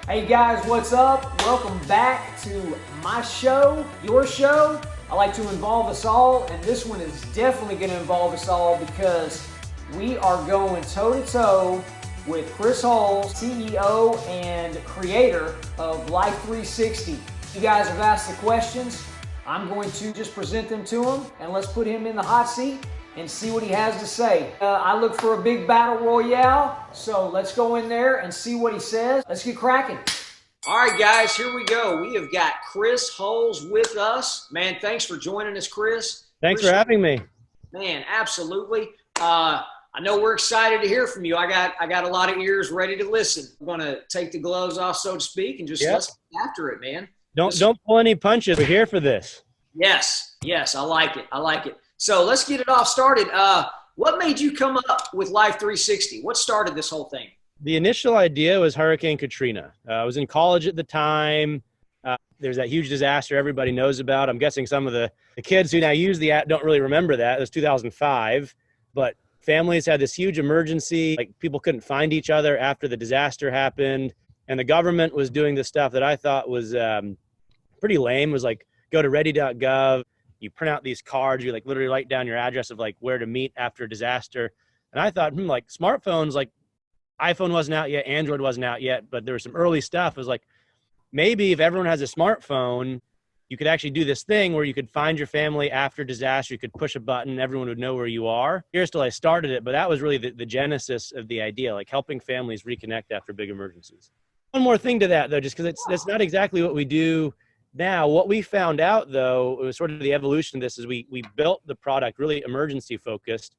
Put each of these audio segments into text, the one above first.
Hey guys, what's up? Welcome back to my show, your show. I like to involve us all, and this one is definitely going to involve us all because we are going toe-to-toe with Chris Hulls, CEO and creator of LIFE360. You guys have asked the questions. I'm going to just present them to him, and let's put him in the hot seat and see what he has to say. I look for a big battle royale, so let's go in there and see what he says. Let's get cracking. All right, guys, here we go. We have got Chris Hulls with us. Man, thanks for joining us, Chris. Thanks for having me. Man, absolutely. I know we're excited to hear from you. I got a lot of ears ready to listen. I'm going to take the gloves off, so to speak, and just let's get after it, man. Don't pull any punches. We're here for this. Yes, I like it. So let's get it off started. What made you come up with Life360? What started this whole thing? The initial idea was Hurricane Katrina. I was in college at the time. There's that huge disaster everybody knows about. I'm guessing some of the kids who now use the app don't really remember that. It was 2005. But families had this huge emergency. Like, people couldn't find each other after the disaster happened. And the government was doing this stuff that I thought was pretty lame. It was like, go to ready.gov. You print out these cards, you like literally write down your address of like where to meet after a disaster. And I thought, like smartphones, like iPhone wasn't out yet, Android wasn't out yet, but there was some early stuff. It was like, maybe if everyone has a smartphone, you could actually do this thing where you could find your family after disaster. You could push a button, everyone would know where you are. Here's till I started it, but that was really the genesis of the idea, like helping families reconnect after big emergencies. One more thing to that though, just because that's not exactly what we do now. What we found out, though, it was sort of the evolution of this, is we built the product really emergency focused.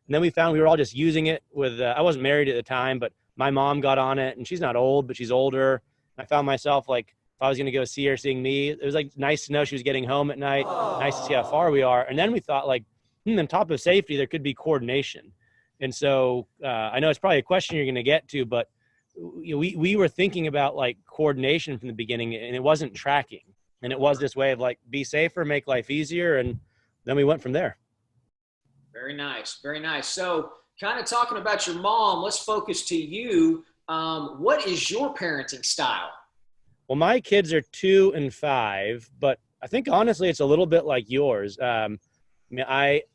And then we found we were all just using it with, I wasn't married at the time, but my mom got on it, and she's not old, but she's older. I found myself like, if I was going to go see her, seeing me, it was like nice to know she was getting home at night, nice to see how far we are. And then we thought like, on top of safety, there could be coordination. And so I know it's probably a question you're going to get to, but we were thinking about like coordination from the beginning, and it wasn't tracking. And it was this way of like, be safer, make life easier. And then we went from there. Very nice. Very nice. So kind of talking about your mom, let's focus to you. What is your parenting style? Well, my kids are 2 and 5, but I think honestly, it's a little bit like yours. I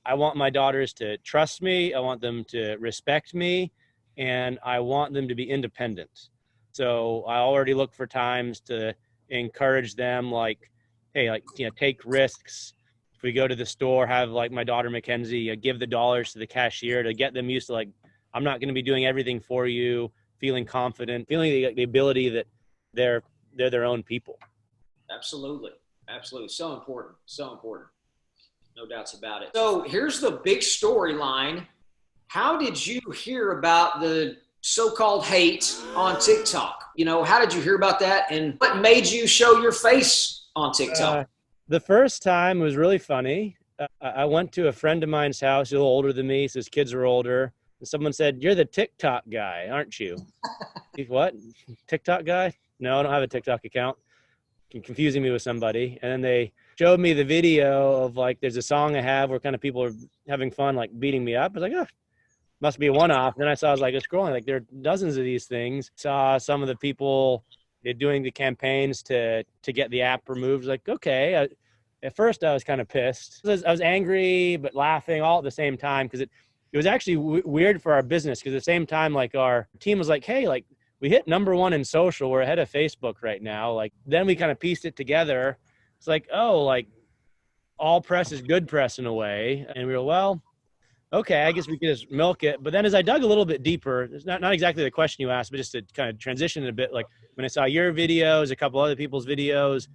want my daughters to trust me. I want them to respect me, and I want them to be independent. So I already look for times to encourage them, like, hey, like, take risks. If we go to the store, have like my daughter Mackenzie give the dollars to the cashier to get them used to like, I'm not going to be doing everything for you, feeling confident, feeling the ability that they're their own people. Absolutely. So important. No doubts about it. So here's the big storyline. How did you hear about the so-called hate on TikTok? How did you hear about that, and what made you show your face on TikTok? The first time was really funny. I went to a friend of mine's house, a little older than me, so his kids were older, and someone said, "You're the TikTok guy, aren't you?" What? TikTok guy? No, I don't have a TikTok account. Confusing me with somebody. And then they showed me the video of like, there's a song I have where kind of people are having fun, like beating me up. I was like, oh, must be a one-off. And then I was like, scrolling, like there are dozens of these things. Saw some of the people doing the campaigns to get the app removed. Like, okay. At first I was kind of pissed. I was angry, but laughing all at the same time, because it was actually weird for our business. Because at the same time, like our team was like, hey, like we hit #1 in social. We're ahead of Facebook right now. Like then we kind of pieced it together. It's like, oh, like all press is good press in a way. And we were, well, okay, I guess we could just milk it. But then as I dug a little bit deeper, it's not exactly the question you asked, but just to kind of transition it a bit, like when I saw your videos, a couple other people's videos,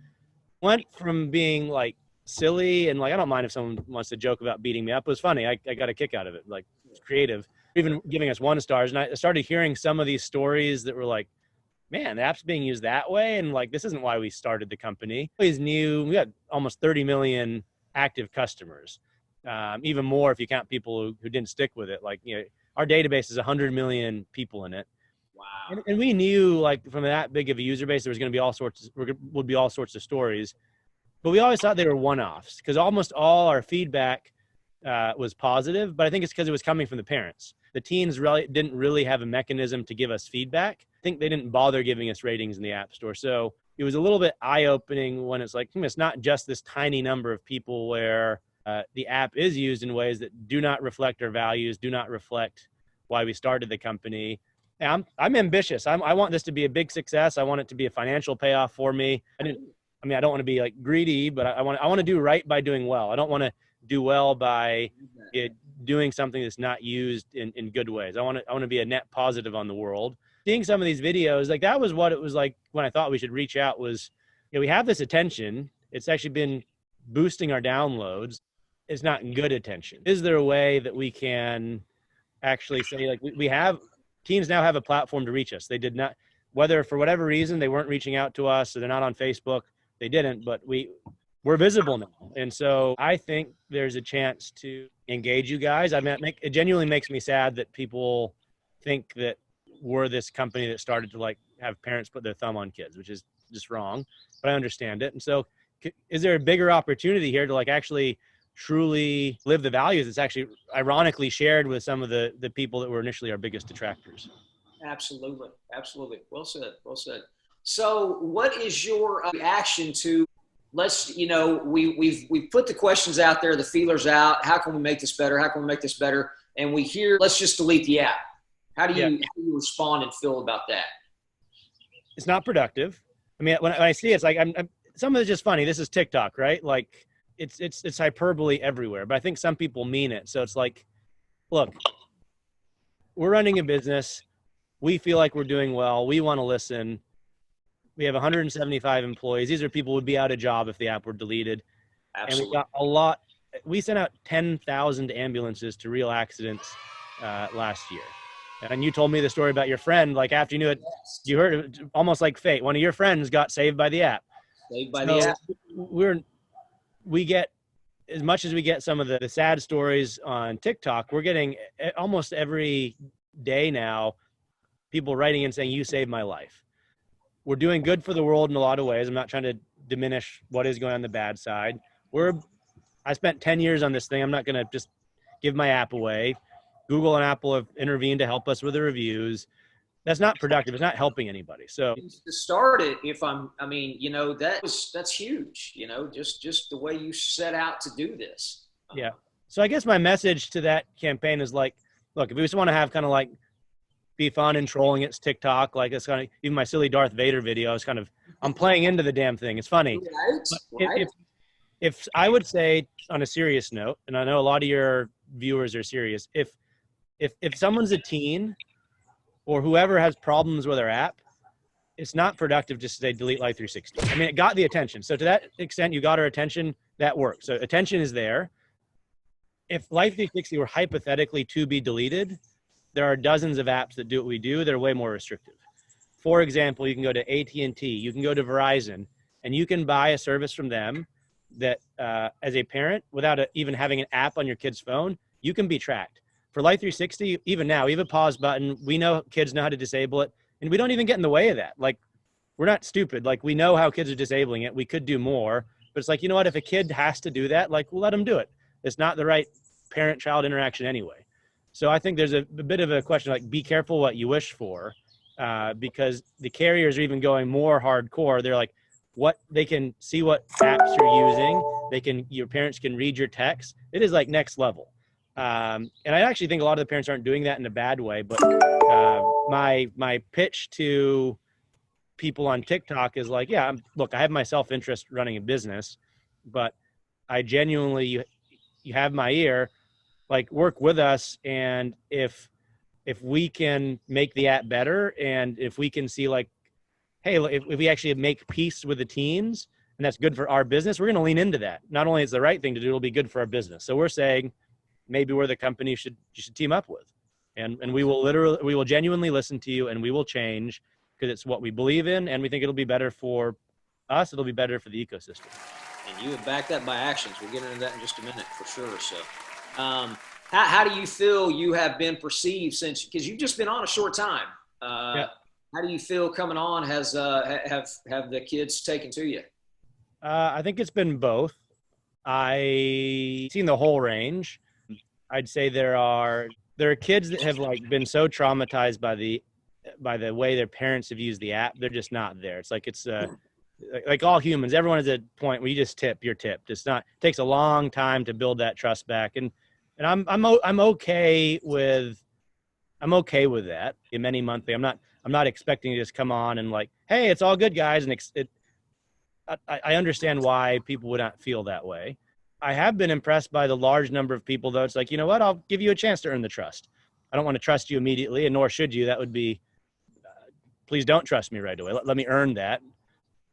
went from being like silly and like, I don't mind if someone wants to joke about beating me up. It was funny. I got a kick out of it. Like, it's creative, even giving us 1 stars. And I started hearing some of these stories that were like, man, the app's being used that way. And like, this isn't why we started the company. We always knew we got almost 30 million active customers. Even more if you count people who didn't stick with it. Like, our database is 100 million people in it. Wow. And we knew like from that big of a user base, there was going to be all sorts of stories, but we always thought they were one-offs because almost all our feedback was positive, but I think it's because it was coming from the parents. the teens really didn't really have a mechanism to give us feedback. I think they didn't bother giving us ratings in the App Store. So it was a little bit eye-opening when it's like, it's not just this tiny number of people where the app is used in ways that do not reflect our values, do not reflect why we started the company. And I'm ambitious. I want this to be a big success. I want it to be a financial payoff for me. I don't want to be like greedy, but I want to do right by doing well. I don't want to do well by doing something that's not used in good ways. I want to be a net positive on the world. Seeing some of these videos, like that was what it was like when I thought we should reach out was, we have this attention. It's actually been boosting our downloads. It's not good attention. Is there a way that we can actually say, like, we have, teens now have a platform to reach us. They did not, whether for whatever reason they weren't reaching out to us, so they're not on Facebook, they didn't, but we're visible now. And so I think there's a chance to engage you guys. I mean, it genuinely makes me sad that people think that we're this company that started to like have parents put their thumb on kids, which is just wrong, but I understand it. And so is there a bigger opportunity here to like actually truly live the values that's actually ironically shared with some of the people that were initially our biggest detractors? Absolutely. Absolutely. Well said. Well said. So what is your reaction to, we've put the questions out there, the feelers out. How can we make this better? How can we make this better? And we hear, let's just delete the app. How do you respond and feel about that? It's not productive. I mean, when I see it, it's like, some of it's just funny. This is TikTok, right? Like it's hyperbole everywhere, but I think some people mean it. So it's like, look, we're running a business. We feel like we're doing well. We want to listen. We have 175 employees. These are people who would be out of job if the app were deleted. Absolutely. And we got a lot. We sent out 10,000 ambulances to real accidents last year. And you told me the story about your friend, like after you knew it, you heard it almost like fate. One of your friends got saved by the app. Saved by the app. We get, as much as we get some of the sad stories on TikTok, we're getting almost every day now people writing in saying, you saved my life. We're doing good for the world in a lot of ways. I'm not trying to diminish what is going on the bad side. I spent 10 years on this thing. I'm not going to just give my app away. Google and Apple have intervened to help us with the reviews. That's not productive. It's not helping anybody. So to start it, that's huge, just the way you set out to do this. Yeah. So I guess my message to that campaign is like, look, if we just want to have kind of like be fun and trolling, it's TikTok. Like it's kind of, even my silly Darth Vader video is kind of, I'm playing into the damn thing. It's funny. Right. If I would say on a serious note, and I know a lot of your viewers are serious, if someone's a teen or whoever has problems with their app, it's not productive just to say delete Life360. I mean, it got the attention. So to that extent, you got our attention, that works. So attention is there. If Life360 were hypothetically to be deleted, there are dozens of apps that do what we do that are way more restrictive. For example, you can go to AT&T, you can go to Verizon, and you can buy a service from them that as a parent, without even having an app on your kid's phone, you can be tracked. For Life360, even now, we have a pause button. We know kids know how to disable it, and we don't even get in the way of that. Like, we're not stupid. Like, we know how kids are disabling it. We could do more, but it's like, you know what? If a kid has to do that, like, we'll let them do it. It's not the right parent-child interaction anyway. So I think there's a bit of a question, like, be careful what you wish for, because the carriers are even going more hardcore. They're like, they can see what apps you're using. Your parents can read your texts. It is like next level. And I actually think a lot of the parents aren't doing that in a bad way, but my pitch to people on TikTok is like, yeah, look, I have my self-interest running a business, but I genuinely, you have my ear, like, work with us. And if we can make the app better, and if we can see like, hey, if we actually make peace with the teens and that's good for our business, we're going to lean into that. Not only is the right thing to do, it'll be good for our business. So we're saying, maybe we're the company you should team up with. And we will genuinely listen to you, and we will change because it's what we believe in, and we think it'll be better for us. It'll be better for the ecosystem. And you have backed that by actions. We'll get into that in just a minute for sure. So how do you feel you have been perceived since, because you've just been on a short time. How do you feel coming on? Have the kids taken to you? I think it's been both. I've seen the whole range. I'd say there are there are kids that have like been so traumatized by the way their parents have used the app. They're just not there. It's like all humans, everyone is at a point where you just you're tipped. It takes a long time to build that trust back. And I'm okay with that. In many monthly, I'm not expecting to just come on and like, hey, it's all good, guys. And I understand why people would not feel that way. I have been impressed by the large number of people, though. It's like, you know what? I'll give you a chance to earn the trust. I don't want to trust you immediately, and nor should you. That would be, please don't trust me right away. Let me earn that.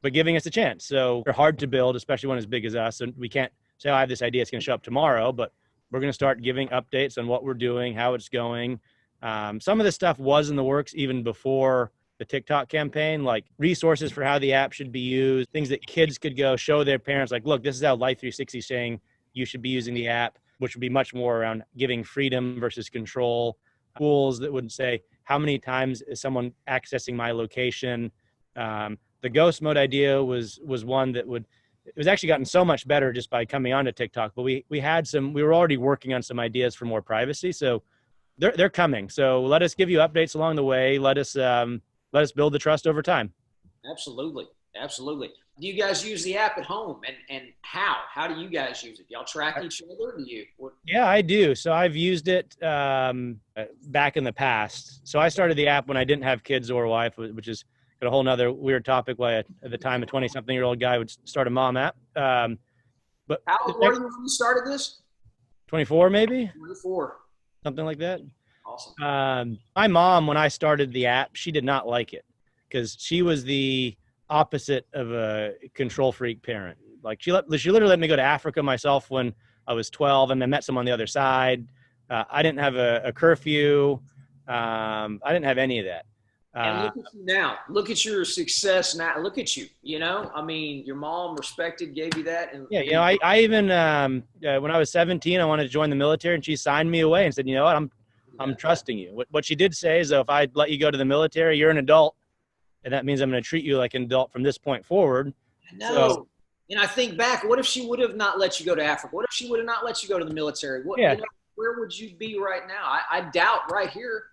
But giving us a chance. So they're hard to build, especially one as big as us. And we can't say, oh, I have this idea, it's going to show up tomorrow, but we're going to start giving updates on what we're doing, how it's going. Some of this stuff was in the works even before the TikTok campaign, like resources for how the app should be used, things that kids could go show their parents, like, look, this is how Life360 is saying you should be using the app, which would be much more around giving freedom versus control. Tools that would say, how many times is someone accessing my location? The ghost mode idea was one that it was actually gotten so much better just by coming onto TikTok, but we were already working on some ideas for more privacy. So they're coming. So let us give you updates along the way. Let us build the trust over time. Absolutely. Absolutely. Do you guys use the app at home, and how do you guys use it? Y'all track each other? Yeah, I do. So I've used it back in the past. So I started the app when I didn't have kids or wife, which is a whole nother weird topic. Why at the time a 20-something-year-old guy would start a mom app. But how old were you when you started this? 24, maybe 24, something like that. Awesome. My mom, when I started the app, she did not like it because she was the opposite of a control freak parent. Like she literally let me go to Africa myself when I was 12, and I met someone on the other side. I didn't have a curfew. I didn't have any of that. And look at you now. Look at your success now. Look at you. You know, I mean, your mom respected, gave you that. And yeah, you know, I even when I was 17, I wanted to join the military, and she signed me away and said, you know what, I'm trusting you. What she did say is, if I let you go to the military, you're an adult, and that means I'm going to treat you like an adult from this point forward. I know. So, and I think back, what if she would have not let you go to Africa? What if she would have not let you go to the military? Yeah. You know, where would you be right now? I doubt right here.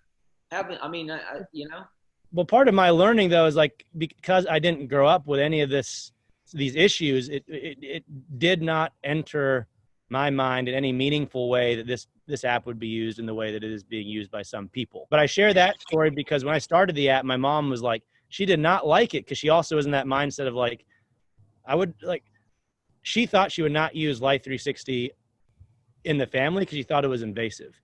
You know. Well, part of my learning, though, is like, because I didn't grow up with any of these issues, it did not enter my mind in any meaningful way that this app would be used in the way that it is being used by some people. But I share that story because when I started the app, my mom was like, she did not like it because she also was in that mindset of like, she thought she would not use Life360 in the family because she thought it was invasive.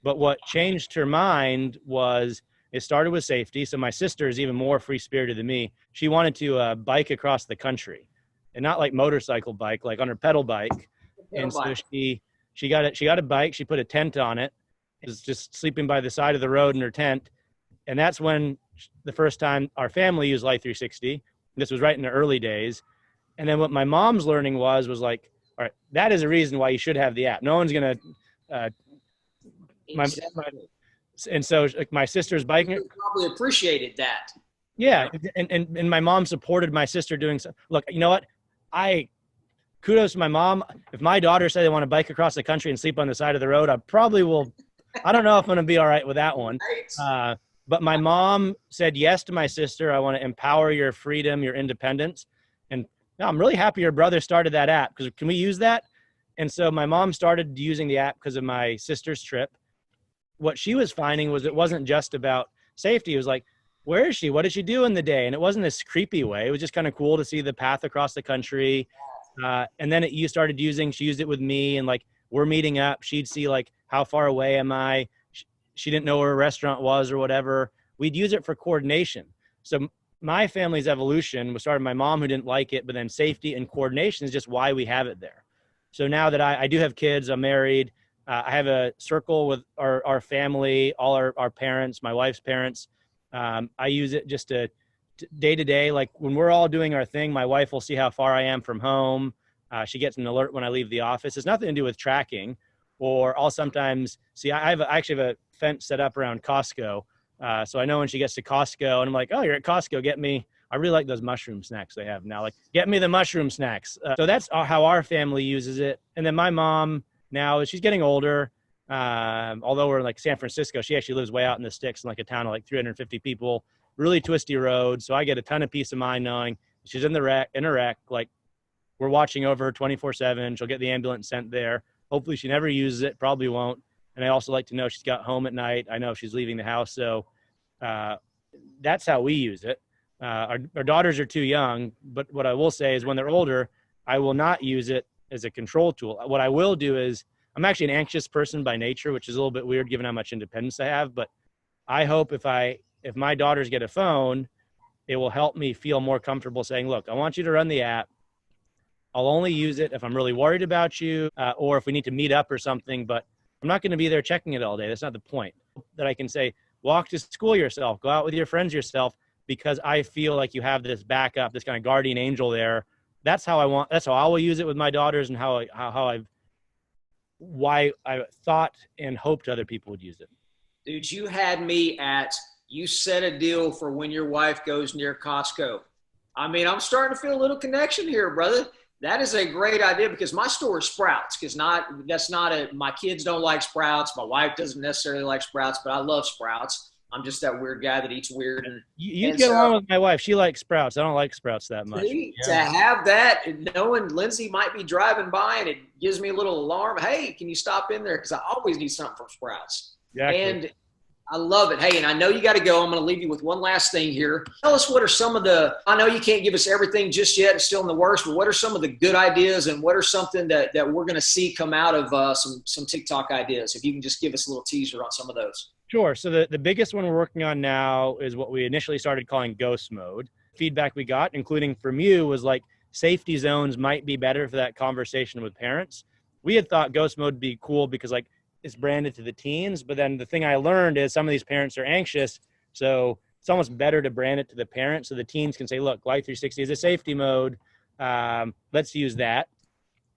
But what changed her mind was, it started with safety. So my sister is even more free-spirited than me. She wanted to bike across the country, and not like motorcycle bike, like on her pedal bike. So she got a bike. She put a tent on it. It was just sleeping by the side of the road in her tent. And that's when the first time our family used Life360. This was right in the early days. And then what my mom's learning was like, all right, that is a reason why you should have the app. No one's going to, and so like my sister's biking. Probably appreciated that. Yeah. And my mom supported my sister doing so. Look, you know what? Kudos to my mom. If my daughter said they want to bike across the country and sleep on the side of the road, I probably will. I don't know if I'm going to be all right with that one. But my mom said yes to my sister. I want to empower your freedom, your independence. And no, I'm really happy your brother started that app, because can we use that? And so my mom started using the app because of my sister's trip. What she was finding was it wasn't just about safety. It was like, where is she? What did she do in the day? And it wasn't this creepy way. It was just kind of cool to see the path across the country. And then she used it with me, and like, we're meeting up. She'd see like, how far away am I? She didn't know where a restaurant was or whatever. We'd use it for coordination. So my family's evolution was started by my mom, who didn't like it, but then safety and coordination is just why we have it there. So now that I do have kids, I'm married, I have a circle with our family, all our parents, my wife's parents. I use it just to day to day. Like when we're all doing our thing, my wife will see how far I am from home. She gets an alert when I leave the office. It's nothing to do with tracking. Or I'll sometimes see, I actually have a fence set up around Costco. So I know when she gets to Costco, and I'm like, oh, you're at Costco, get me. I really like those mushroom snacks they have now. Like, get me the mushroom snacks. So that's how our family uses it. And then my mom now, she's getting older. Although we're in like San Francisco, she actually lives way out in the sticks in like a town of like 350 people, really twisty road. So I get a ton of peace of mind knowing she's in a wreck, like we're watching over her 24/7. She'll get the ambulance sent there. Hopefully she never uses it, probably won't. And I also like to know she's got home at night. I know if she's leaving the house. So that's how we use it. Our daughters are too young, but what I will say is when they're older, I will not use it as a control tool. What I will do is, I'm actually an anxious person by nature, which is a little bit weird given how much independence I have. But I hope if my daughters get a phone, it will help me feel more comfortable saying, look, I want you to run the app. I'll only use it if I'm really worried about you or if we need to meet up or something, but I'm not going to be there checking it all day. That's not the point. That I can say, walk to school yourself, go out with your friends yourself, because I feel like you have this backup, this kind of guardian angel there. That's how I will use it with my daughters, and why I thought and hoped other people would use it. Dude, you had me at, you set a deal for when your wife goes near Costco. I mean, I'm starting to feel a little connection here, brother. That is a great idea, because my store is Sprouts. My kids don't like Sprouts. My wife doesn't necessarily like Sprouts, but I love Sprouts. I'm just that weird guy that eats weird. You get along with my wife. She likes Sprouts. I don't like Sprouts that much. To have that, knowing Lindsay might be driving by, and it gives me a little alarm. Hey, can you stop in there? Because I always need something from Sprouts. Exactly. And I love it. Hey, and I know you got to go. I'm going to leave you with one last thing here. Tell us, what are some of I know you can't give us everything just yet. It's still in the works, but what are some of the good ideas, and what are something that we're going to see come out of some TikTok ideas? If you can just give us a little teaser on some of those. Sure. So the biggest one we're working on now is what we initially started calling ghost mode. Feedback we got, including from you, was like safety zones might be better for that conversation with parents. We had thought ghost mode would be cool because like it's branded to the teens, but then the thing I learned is some of these parents are anxious. So it's almost better to brand it to the parents so the teens can say, look, Life360 is a safety mode. Let's use that.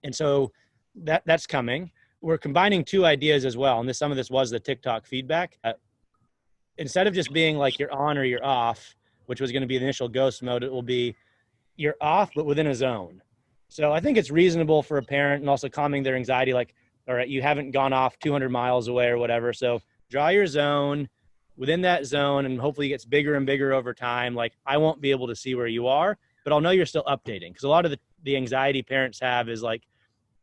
And so that's coming. We're combining two ideas as well. And some of this was the TikTok feedback. Instead of just being like you're on or you're off, which was going to be the initial ghost mode, it will be you're off, but within a zone. So I think it's reasonable for a parent, and also calming their anxiety, like, all right, you haven't gone off 200 miles away or whatever. So draw your zone within that zone, and hopefully it gets bigger and bigger over time. Like, I won't be able to see where you are, but I'll know you're still updating. Because a lot of the anxiety parents have is like,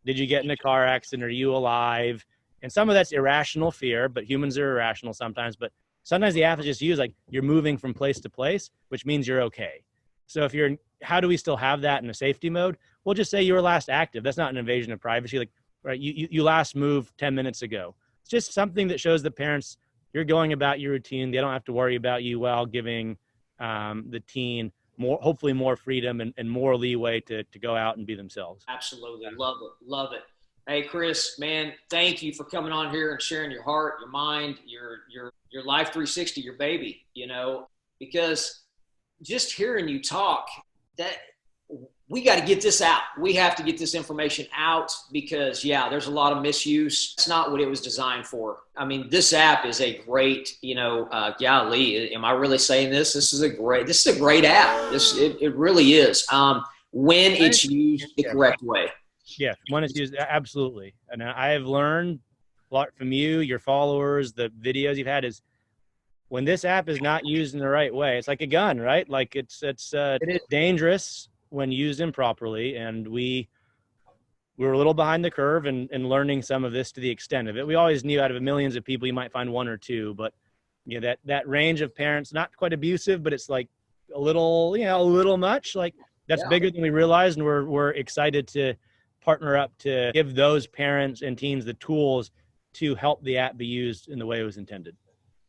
did you get in a car accident? Are you alive? And some of that's irrational fear, but humans are irrational sometimes. But sometimes the app is just used like you're moving from place to place, which means you're okay. So if how do we still have that in a safety mode? We'll just say you were last active. That's not an invasion of privacy. Like, right, you last moved 10 minutes ago. It's just something that shows the parents you're going about your routine. They don't have to worry about you, while giving the teen hopefully more freedom and more leeway to go out and be themselves. Absolutely. Love it. Love it. Hey, Chris, man, thank you for coming on here and sharing your heart, your mind, your Life360, your baby, because just hearing you talk, that we got to get this out. We have to get this information out because, there's a lot of misuse. It's not what it was designed for. I mean, this app is a great, golly, am I really saying this? This is a great app. It really is. When it's used the correct way. Yeah, when it's used, absolutely. And I have learned a lot from you, your followers, the videos you've had, is when this app is not used in the right way, it's like a gun, right? Like it is dangerous when used improperly. And we were a little behind the curve in learning some of this to the extent of it. We always knew out of millions of people, you might find one or two, but that range of parents, not quite abusive, but it's like a little much. Like that's bigger than we realized. And we're excited to partner up to give those parents and teens the tools to help the app be used in the way it was intended.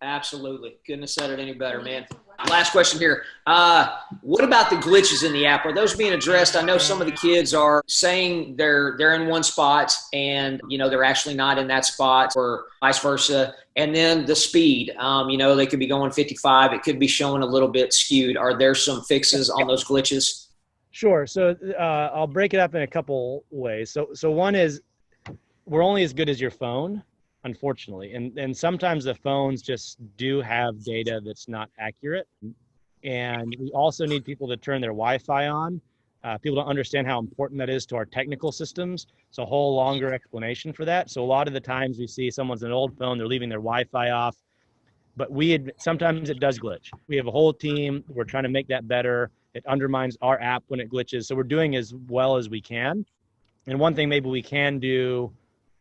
Absolutely. Couldn't have said it any better, man. Last question here. What about the glitches in the app? Are those being addressed? I know some of the kids are saying they're in one spot and, they're actually not in that spot, or vice versa. And then the speed, they could be going 55. It could be showing a little bit skewed. Are there some fixes on those glitches? Sure. So I'll break it up in a couple ways. So one is, we're only as good as your phone, unfortunately. And sometimes the phones just do have data that's not accurate. And we also need people to turn their Wi-Fi on. People don't understand how important that is to our technical systems. It's a whole longer explanation for that. So a lot of the times we see someone's an old phone, they're leaving their Wi-Fi off, but sometimes it does glitch. We have a whole team. We're trying to make that better. It undermines our app when it glitches. So we're doing as well as we can. And one thing maybe we can do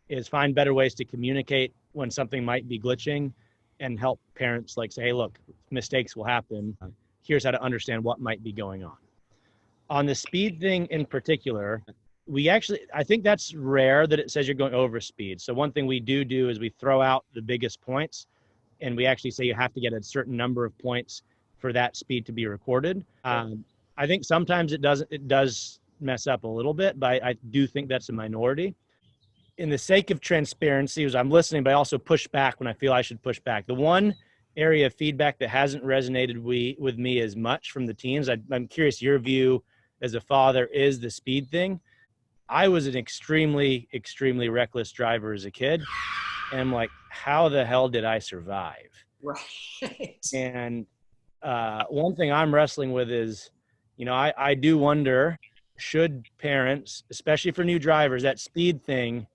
is find better ways to communicate when something might be glitching and help parents like say, hey, look, mistakes will happen. Here's how to understand what might be going on. On the speed thing in particular, I think that's rare that it says you're going over speed. So one thing we do is we throw out the biggest points, and we actually say you have to get a certain number of points for that speed to be recorded. I think sometimes it does mess up a little bit, but I do think that's a minority. In the sake of transparency, as I'm listening, but I also push back when I feel I should push back. The one area of feedback that hasn't resonated with me as much from the teens, I'm curious your view as a father, is the speed thing. I was an extremely, extremely reckless driver as a kid. And I'm like, how the hell did I survive? Right. And one thing I'm wrestling with is, I do wonder, should parents, especially for new drivers, that speed thing,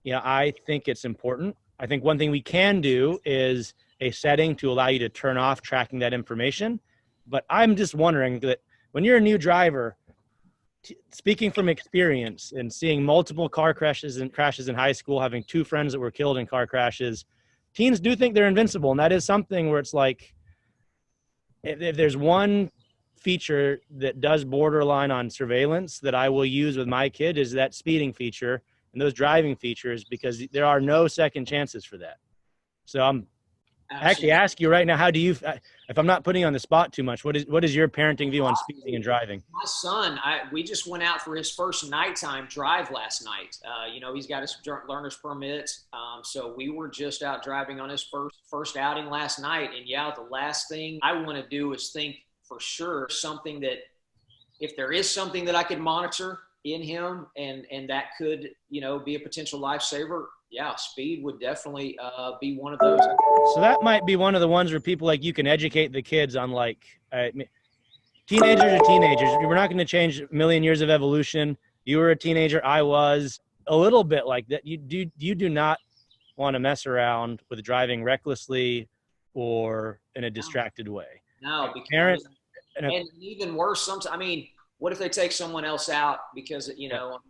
I think it's important. I think one thing we can do is a setting to allow you to turn off tracking that information. But I'm just wondering that when you're a new driver, speaking from experience and seeing multiple car crashes in high school, having 2 friends that were killed in car crashes, teens do think they're invincible. And that is something where it's like, if there's one feature that does borderline on surveillance that I will use with my kid, is that speeding feature and those driving features, because there are no second chances for that. So I'm actually ask you right now, how do you, if I'm not putting you on the spot too much, what is your parenting view on speeding and driving? My son, we just went out for his first nighttime drive last night. He's got his learner's permit. So we were just out driving on his first outing last night. And the last thing I want to do is think for sure something that, if there is something that I could monitor in him and that could, be a potential lifesaver, speed would definitely be one of those. So that might be one of the ones where people you can educate the kids on teenagers are teenagers. We're not going to change a million years of evolution. You were a teenager. I was a little bit like that. You do not want to mess around with driving recklessly or in a distracted way. No, because parents, and even worse, sometimes, what if they take someone else out? Because,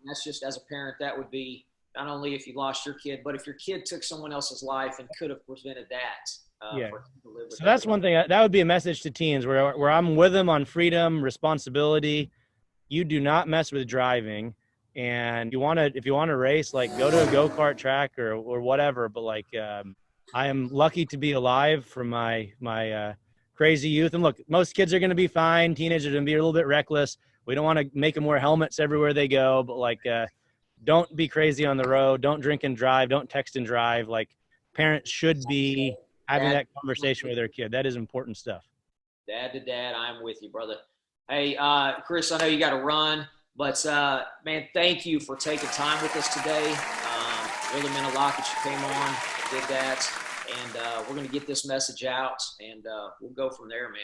that's just, as a parent, that would be not only if you lost your kid, but if your kid took someone else's life and could have prevented that. So that's one thing. That would be a message to teens where I'm with them on freedom, responsibility. You do not mess with driving. And if you want to race, go to a go-kart track or whatever. But I am lucky to be alive from my crazy youth. And look, most kids are going to be fine. Teenagers are going to be a little bit reckless. We don't want to make them wear helmets everywhere they go, but don't be crazy on the road. Don't drink and drive. Don't text and drive. Parents should be having that conversation with their kid. That is important stuff. Dad to dad, I'm with you, brother. Hey, Chris, I know you got to run, but man, thank you for taking time with us today. Really meant a lot that you came on, did that, and we're going to get this message out, and we'll go from there, man.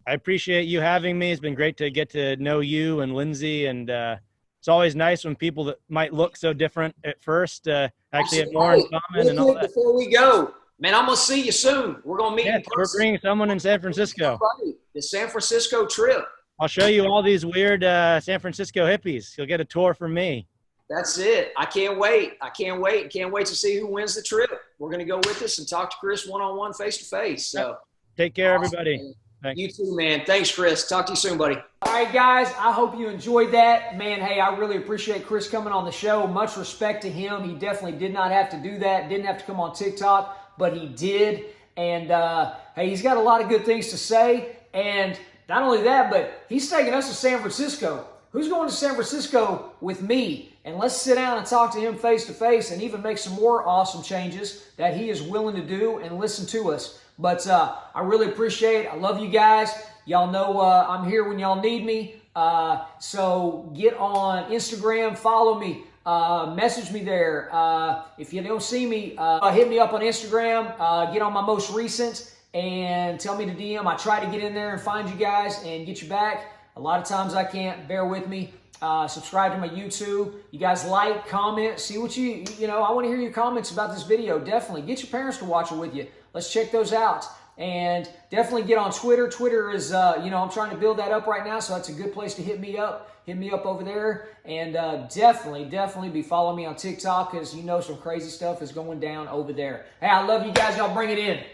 I appreciate you having me. It's been great to get to know you and Lindsay, and it's always nice when people that might look so different at first actually have more in common. And all that. Before we go, man, I'm going to see you soon. We're going to meet in person. We're bringing someone in San Francisco. The San Francisco trip. I'll show you all these weird San Francisco hippies. You'll get a tour from me. That's it. I can't wait. Can't wait to see who wins the trip. We're going to go with us and talk to Chris one-on-one, face-to-face. So take care, everybody. Thanks. You too, man. Thanks, Chris. Talk to you soon, buddy. All right, guys. I hope you enjoyed that. Man, hey, I really appreciate Chris coming on the show. Much respect to him. He definitely did not have to do that. Didn't have to come on TikTok, but he did. And, hey, he's got a lot of good things to say. And not only that, but he's taking us to San Francisco. Who's going to San Francisco with me? And let's sit down and talk to him face-to-face and even make some more awesome changes that he is willing to do and listen to us. But I really appreciate it. I love you guys. Y'all know I'm here when y'all need me. So get on Instagram, follow me, message me there. If you don't see me, hit me up on Instagram, get on my most recent and tell me to DM. I try to get in there and find you guys and get you back. A lot of times I can't. Bear with me. Subscribe to my YouTube. You guys like, comment, see what you know. I want to hear your comments about this video. Definitely get your parents to watch it with you. Let's check those out. And definitely get on Twitter. Twitter is, I'm trying to build that up right now, so that's a good place to hit me up. Hit me up over there. And definitely be following me on TikTok, because you know some crazy stuff is going down over there. Hey, I love you guys. Y'all bring it in.